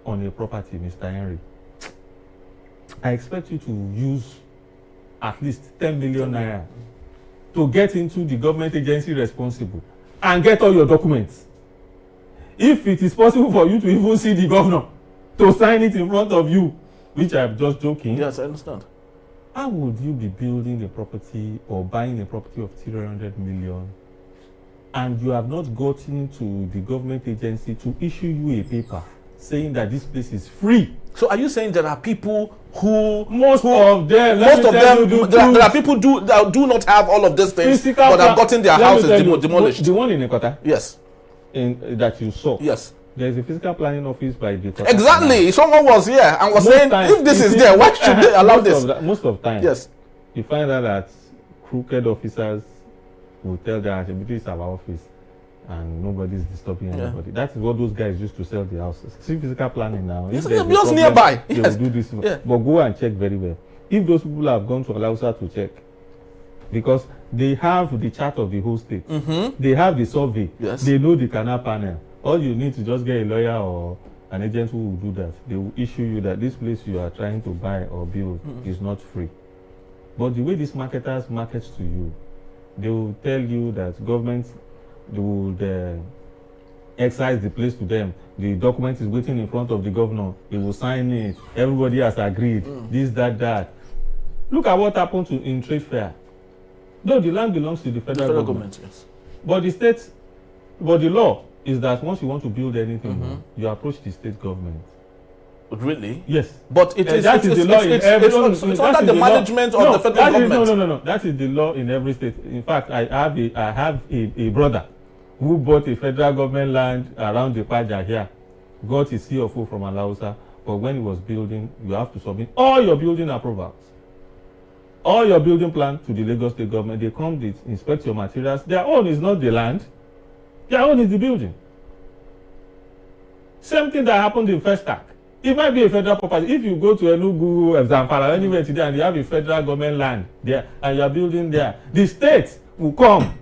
on a property, Mr. Henry, I expect you to use at least 10 million naira to get into the government agency responsible and get all your documents. If it is possible for you to even see the governor to sign it in front of you, which I'm just joking. Yes, I understand. How would you be building a property or buying a property of 300 million and you have not gotten to the government agency to issue you a paper saying that this place is free? So are you saying there are people who there are people that do not have all of these things but have gotten their houses demolished? The one in Ekota? Yes. That you saw? Yes. There is a physical planning office by the Ekota. Exactly. Someone was here and was saying, if this is there, why should they allow this? Most of the time, yes, you find out that crooked officers will tell them, this is our office and nobody's disturbing anybody. That is what those guys used to sell the houses. See physical planning now. It's just nearby. They will do this. But go and check very well. If those people have gone to Alausa to check, because they have the chart of the whole state, they have the survey, they know the canal panel. All you need to just get a lawyer or an agent who will do that. They will issue you that this place you are trying to buy or build is not free. But the way these marketers market to you, they will tell you that government would excise the place to them. The document is waiting in front of the governor. He will sign it. Everybody has agreed. This, that. Look at what happened in trade fair. Though the land belongs to the federal government, yes. But the law is that once you want to build anything, you approach the state government. Really? Yes. But it is that is the law in every state. It's under the management of the federal government. No. That is the law in every state. In fact, I have a brother who bought a federal government land around the Paja here, got his CFO from Alausa, but when he was building, you have to submit all your building approvals, all your building plan to the Lagos state government. They come, they inspect your materials. Their own is not the land, their own is the building. Same thing that happened in First Act. It might be a federal property. If you go to Enugu, Zamfara, anywhere today, and you have a federal government land there, and you are building there, the state will come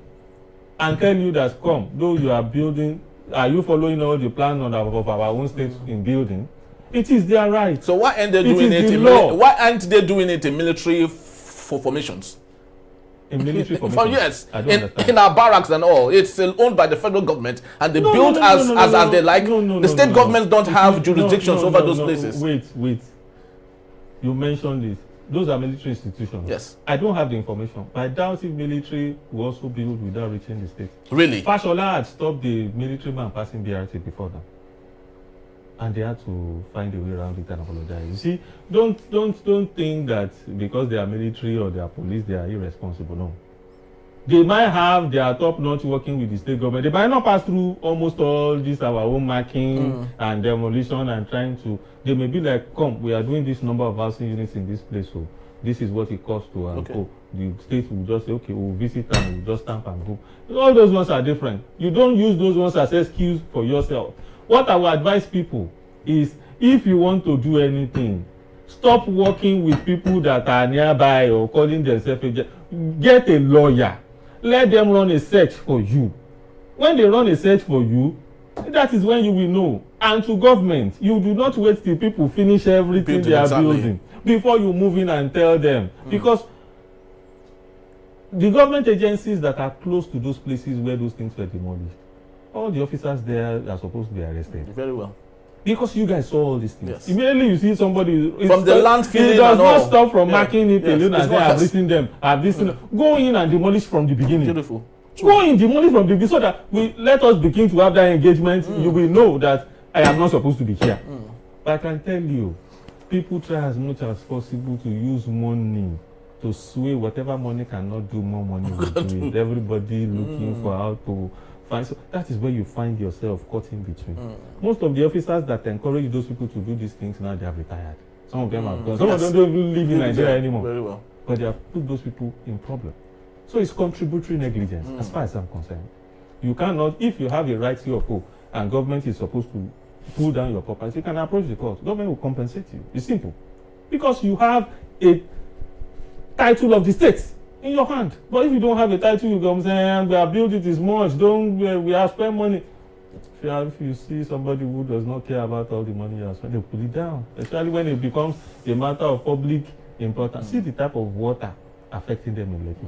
and tell you that, come, though you are building, are you following all the plan of our own state in building? It is their right. So why aren't they doing it? Why aren't they doing it in military formations? In military formations? Yes, in our barracks and all. It's owned by the federal government, and they build as they like. The state governments don't have jurisdictions over those places. Wait. You mentioned this. Those are military institutions. Yes. I don't have the information, but I doubt if military will also build without reaching the state. Really? Fashola had stopped the military man passing BRT before that, and they had to find a way around it and apologize. You see, don't think that because they are military or they are police, they are irresponsible. No. They might have their top-notch working with the state government. They might not pass through almost all this our own marking and demolition and trying to. They may be like, come, we are doing this number of housing units in this place, so this is what it costs to and go. The state will just say, okay, we'll visit and we'll just stamp and go. All those ones are different. You don't use those ones as excuse for yourself. What I will advise people is, if you want to do anything, stop working with people that are nearby or calling themselves agents. Get a lawyer. Let them run a search for you. When they run a search for you, that is when you will know. And to government, you do not wait till people finish everything they are building before you move in and tell them. Because the government agencies that are close to those places where those things were demolished, all the officers there are supposed to be arrested. Very well. Because you guys saw all these things. Yes. Immediately you see somebody from the land filling, it does not stop from marking it and alone and say, I've listened them. Go in and demolish from the beginning. Beautiful. Go in, demolish from the beginning, so that let us begin to have that engagement. You will know that I am not supposed to be here. But I can tell you, people try as much as possible to use money to sway whatever money cannot do, more money will do it. Everybody looking for how to find. So that is where you find yourself caught in between. Most of the officers that encourage those people to do these things now, they have retired. Some of them have gone. Some of them don't even live in Nigeria anymore. Very well. But they have put those people in problem. So it's contributory negligence, as far as I'm concerned. You cannot, if you have a right CFO and government is supposed to pull down your property, you can approach the court. Government will compensate you. It's simple. Because you have a title of the state in your hand. But if you don't have a title, you come saying, we have built it is much, we have spent money. If you see somebody who does not care about all the money you have spent, they put it down. Especially when it becomes a matter of public importance. See the type of water affecting them in Lekki.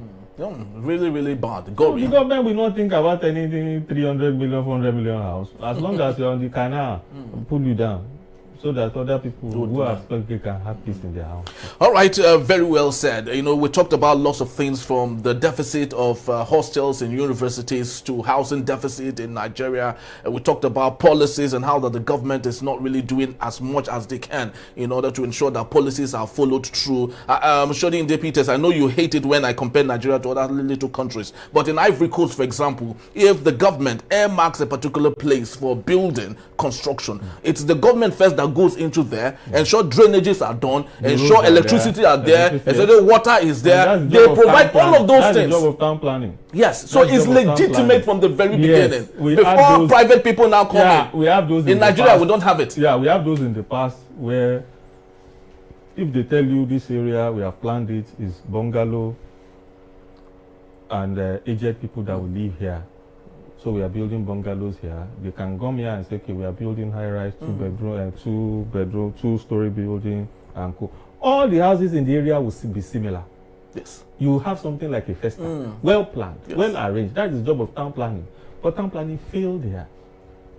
Really, really bad. The government will not think about anything 300 million, 400 million house. As long as you're on the canal, pull you down, so that other people who are expected can have peace in their house. All right, very well said. You know, we talked about lots of things, from the deficit of hostels in universities to housing deficit in Nigeria. We talked about policies and how that the government is not really doing as much as they can in order to ensure that policies are followed through. Shodin Deputies, I know you hate it when I compare Nigeria to other little countries, but in Ivory Coast, for example, if the government earmarks a particular place for building construction, it's the government first that goes into there, ensure drainages are done, ensure electricity are there, ensure water is there. They provide all of those things. That's the job of town planning. Yes, so it's legitimate from the very beginning. Before private people now come in. We have those in Nigeria. We don't have it. Yeah, we have those in the past where if they tell you this area we have planned it is bungalow and aged people that will live here. So we are building bungalows here. They can come here and say, okay, we are building high-rise, two-bedroom, two-story building, and cool. All the houses in the area will be similar. Yes. You have something like a festa, well planned, well arranged. That is the job of town planning. But town planning failed here.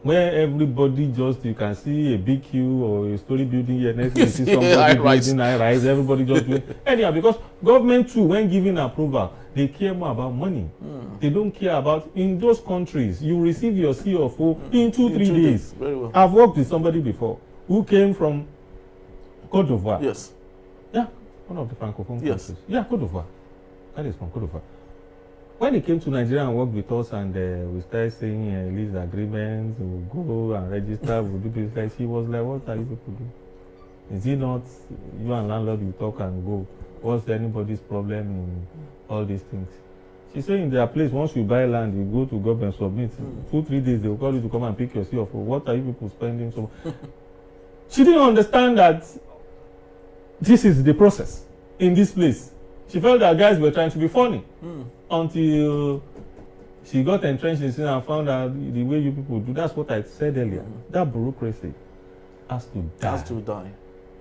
where everybody just, you can see a big queue or a story building here, next you see somebody building high rise, everybody just doing anyhow, because government too, when giving approval, they care more about money. They don't care about, in those countries, you receive your C of O in 2-3 days. Very well. I've worked with somebody before who came from Côte d'Ivoire. Yes. Yeah, one of the Francophone countries. Yeah, Côte d'Ivoire. That is from Côte d'Ivoire. When he came to Nigeria and worked with us, and we started saying lease agreements, we'll go and register, we'll do this, like, he was like, what are you people doing? Is it not you and landlord, you talk and go? What's anybody's problem in all these things? She said in their place, once you buy land, you go to government, submit. 2-3 days, they will call you to come and pick your C of O. What are you people spending so much? She didn't understand that this is the process in this place. She felt that guys were trying to be funny until she got entrenched in sin and found out the way you people do. That's what I said earlier. That bureaucracy has to die. Has to die.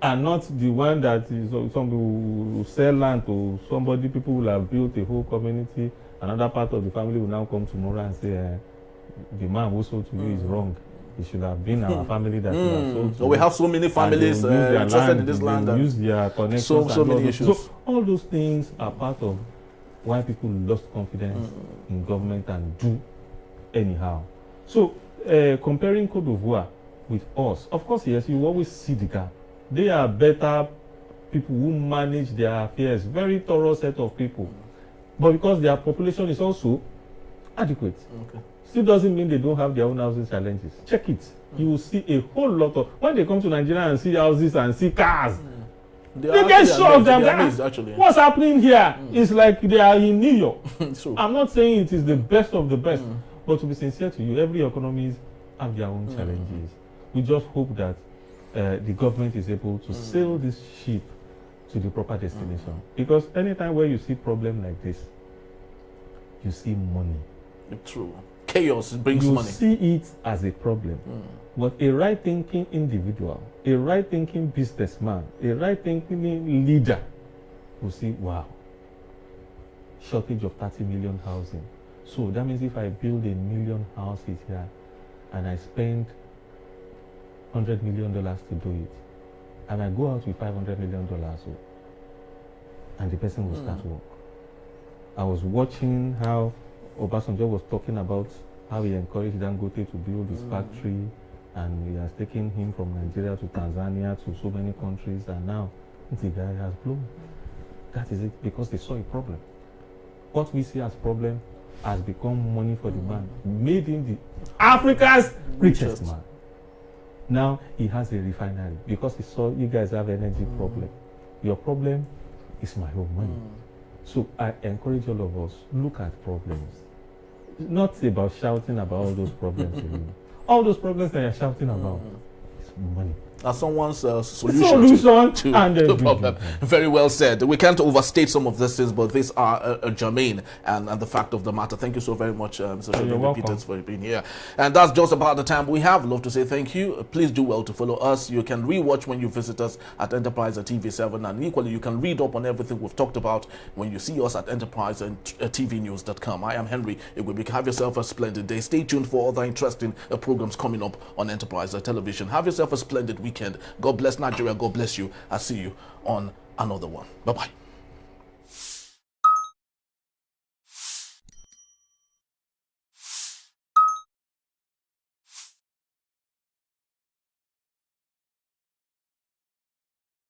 And not the one that is, some people will sell land to somebody, people will have built a whole community. Another part of the family will now come tomorrow and say, the man who sold to you is wrong. It should have been our family that we have sold to. So we have so many families interested in this land. Use their connections. So many issues. So all those things are part of why people lost confidence in government and do anyhow. So comparing Côte d'Ivoire with us, of course, yes, you always see the gap. They are better people who manage their affairs, very thorough set of people. But because their population is also adequate, still doesn't mean they don't have their own housing challenges. Check it. You will see a whole lot of, when they come to Nigeria and see houses and see cars, they get shocked. What's happening here? It's like they are in New York. I'm not saying it is the best of the best, but to be sincere to you, every economies have their own challenges. We just hope that the government is able to sail this ship to the proper destination. Because anytime where you see problem like this, you see money. True. Chaos brings money. You see it as a problem. But a right-thinking individual, a right-thinking businessman, a right-thinking leader will see, wow, shortage of 30 million housing. So that means if I build 1 million houses here and I spend $100 million to do it, and I go out with $500 million, and the person will start work. I was watching how Obasanjo was talking about how he encouraged Dangote to build his factory, and he has taken him from Nigeria to Tanzania to so many countries, and now the guy has blown. That is it, because they saw a problem. What we see as problem has become money for the man, made him the Africa's richest man. Now he has a refinery because he saw you guys have energy problem. Your problem is my own money. So I encourage all of us, look at problems. Not about shouting about all those problems. All those problems that you're shouting about is money. As someone's solution to the problem. Very well said. We can't overstate some of these things, but these are germane and the fact of the matter. Thank you so very much, Mr. Shadon Peters, for being here. And that's just about the time we have. Love to say thank you. Please do well to follow us. You can rewatch when you visit us at EnterpriseTV7, and equally you can read up on everything we've talked about when you see us at EnterpriseTVNews.com. I am Henry. Have yourself a splendid day. Stay tuned for other interesting programs coming up on Enterprise Television. Have yourself a splendid weekend. God bless Nigeria. God bless you. I'll see you on another one. Bye-bye.